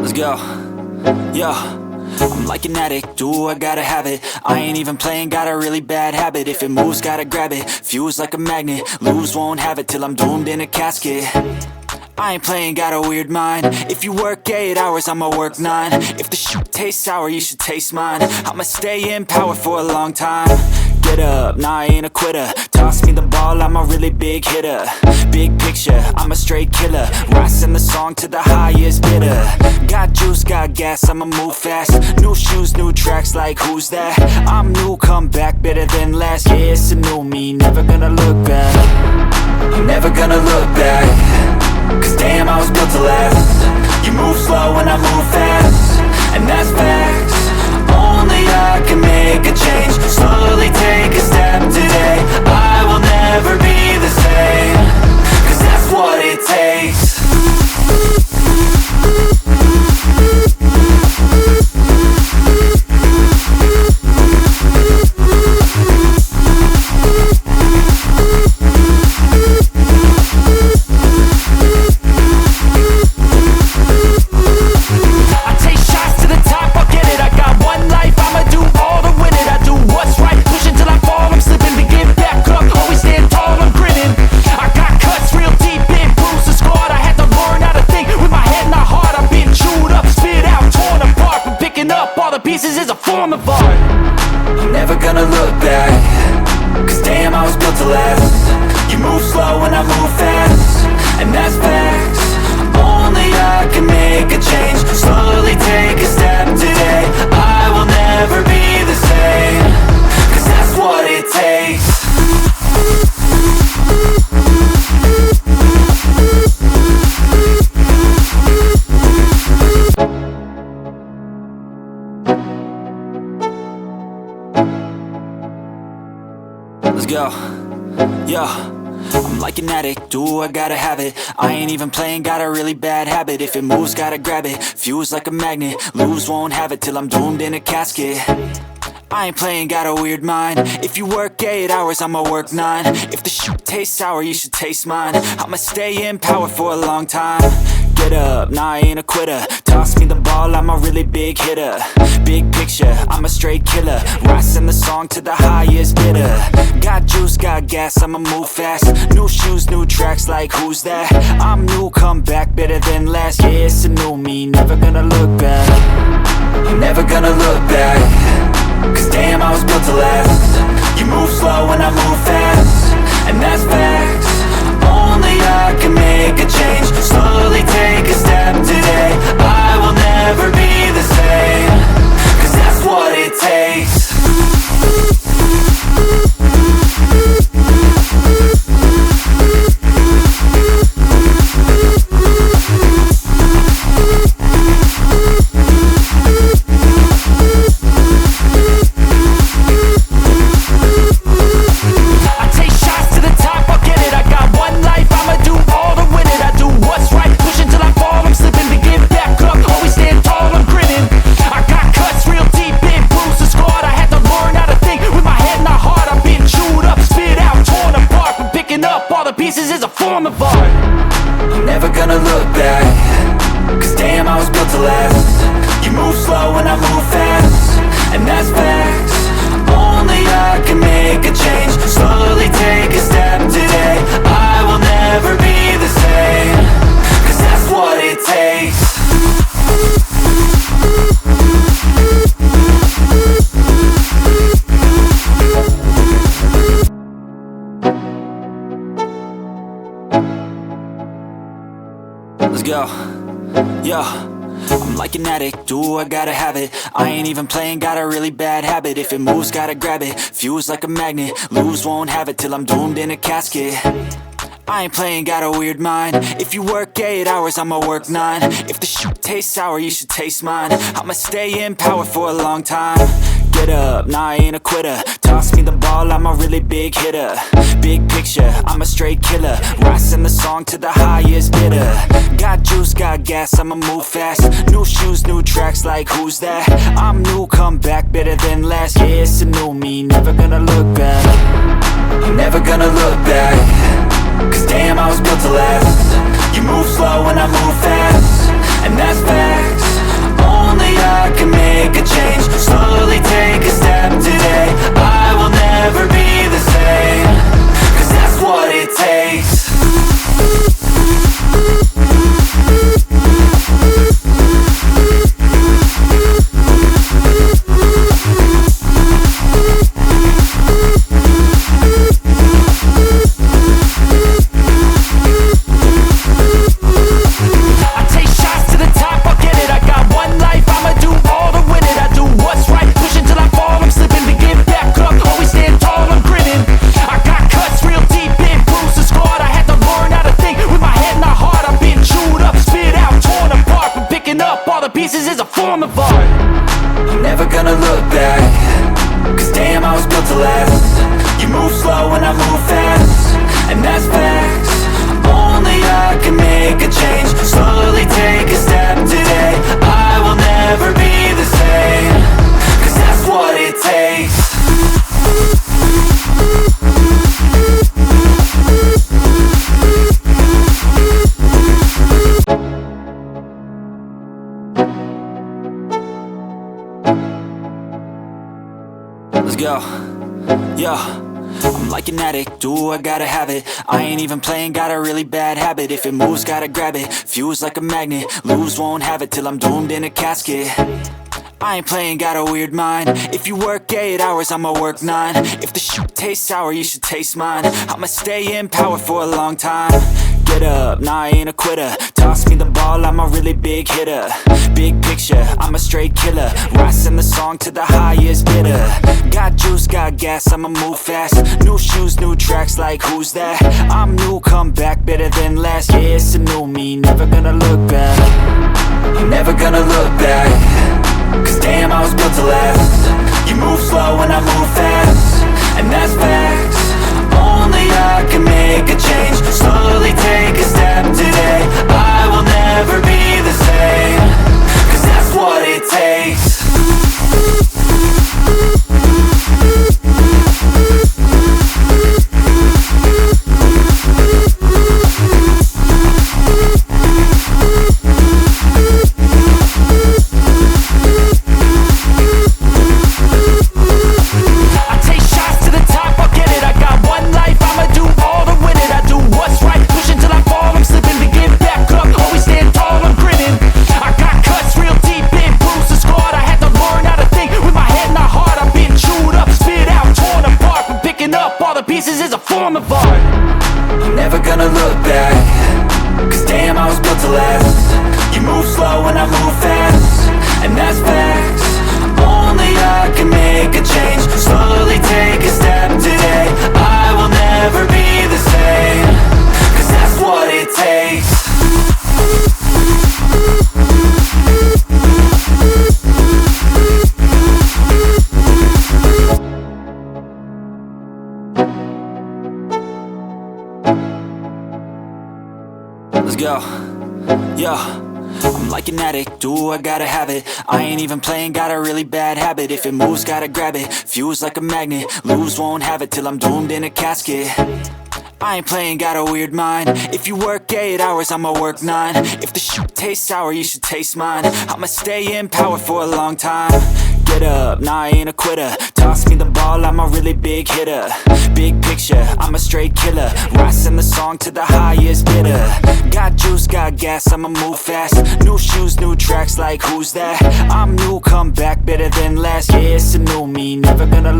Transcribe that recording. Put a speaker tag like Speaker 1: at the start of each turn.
Speaker 1: Let's go. Yo, I'm like an addict, do I gotta have it. I ain't even playing, got a really bad habit. If it moves, gotta grab it, fuse like a magnet. Lose, won't have it till I'm doomed in a casket. I ain't playing, got a weird mind. If you work 8 hours, I'ma work 9. If the shoot tastes sour, you should taste mine. I'ma stay in power for a long time. Get up, nah, I ain't a quitter. Toss me the ball, I'm a really big hitter. Big picture, I'm a straight killer. Rising the song to the highest bidder. Got juice, got gas, I'ma move fast. New shoes, new tracks, like who's that? I'm new, come back, better than last. Yeah, it's a new me, never gonna look back. I'm never gonna look back. Cause damn, I was built to last. You move slow and I move fast, and that's facts. Only I can make a change. Slowly take a step today. I will never be the same. Cause that's what it takes. Pieces is a form of art. I'm never gonna look back. Cause damn, I was built to last. You move slow and I move fast, and that's facts. Only I can make a change. Slowly take a step today. I will never be the same. Cause that's what it takes. Let's go. Yo, I'm like an addict, do I gotta have it. I ain't even playing, got a really bad habit. If it moves, gotta grab it, fuse like a magnet. Lose, won't have it till I'm doomed in a casket. I ain't playing, got a weird mind. If you work 8 hours, I'ma work 9. If the shoot tastes sour, you should taste mine. I'ma stay in power for a long time. Get up, nah, I ain't a quitter. Toss me the ball, I'm a really big hitter. Big picture, I'm a straight killer. Rising the song to the highest bidder. Got juice, got gas, I'ma move fast. New shoes, new tracks, like who's that? I'm new, come back, better than last. Yeah, it's a new me, never gonna look back. I'm never gonna look back. Cause damn, I was built to last. You move slow and I move fast, and that's facts. Only I can make a change. Slowly take a step today. I will never be the same. Cause that's what it takes. Pieces is a form of art. I'm never gonna look back. Cause damn, I was built to last. You move slow and I move fast, and that's facts. Only I can make a change. Slowly take a step today. I will never be the same. Cause that's what it takes. Let's go. Yo, I'm like an addict, do I gotta have it. I ain't even playing, got a really bad habit. If it moves, gotta grab it, fuse like a magnet. Lose, won't have it till I'm doomed in a casket. I ain't playing, got a weird mind. If you work 8 hours, I'ma work 9. If the shoot tastes sour, you should taste mine. I'ma stay in power for a long time. Get up, nah, I ain't a quitter. Toss me the ball, I'm a really big hitter. Big picture, I'm a straight killer. Rising the song to the highest bidder. Got juice, got gas, I'ma move fast. New shoes, new tracks, like who's that? I'm new, come back, better than last. Yeah, it's a new me, never gonna look back. I'm never gonna look back. Cause damn, I was built to last. You move slow and I move fast, and that's facts. I can make a change. Slowly take a step today. I will never be the same, 'cause that's what it takes. Pieces is a form of art. I'm never gonna look back, 'cause damn, I was built to last. You move slow and I move fast, and that's facts. Only I can make a change. Slowly take a step today. I will never be the same, 'cause that's what it takes. Let's go, yo. I'm like an addict, do I gotta have it. I ain't even playing, got a really bad habit. If it moves, gotta grab it, fuse like a magnet. Lose, won't have it till I'm doomed in a casket. I ain't playing, got a weird mind. If you work 8 hours, I'ma work 9. If the shit tastes sour, you should taste mine. I'ma stay in power for a long time. Get up, nah, I ain't a quitter. Toss me the ball, I'm a really big hitter. Big picture, I'm a straight killer. Rising the song to the highest bidder. Got juice, got gas, I'ma move fast. New shoes, new tracks, like who's that? I'm new, come back, better than last. Yeah, it's a new me, never gonna look back. I'm never gonna look back, 'cause damn, I was built to last. You move slow and I move fast, and that's facts. Only I can make a change. Slowly take a step today. I will never be the same, 'cause that's what it takes. Pieces is a form of art. I'm never gonna look back, 'cause damn, I was built to last. You move slow and I move fast, and that's facts. Only I can make a change. Slowly take a step today. I will never be the same, 'cause that's what it takes. Let's go, yo. I'm like an addict, do I gotta have it. I ain't even playing, got a really bad habit. If it moves, gotta grab it, fuse like a magnet. Lose, won't have it till I'm doomed in a casket. I ain't playing, got a weird mind. If you work 8 hours, I'ma work 9. If the shit tastes sour, you should taste mine. I'ma stay in power for a long time. Get up, nah, I ain't a quitter. Toss me the ball, I'm a really big hitter. Big picture, I'm a straight killer. Rising the song to the highest bidder. Got juice, got gas, I'ma move fast. New shoes, new tracks, like who's that? I'm new, come back, better than last. Yeah, it's a new me, never gonna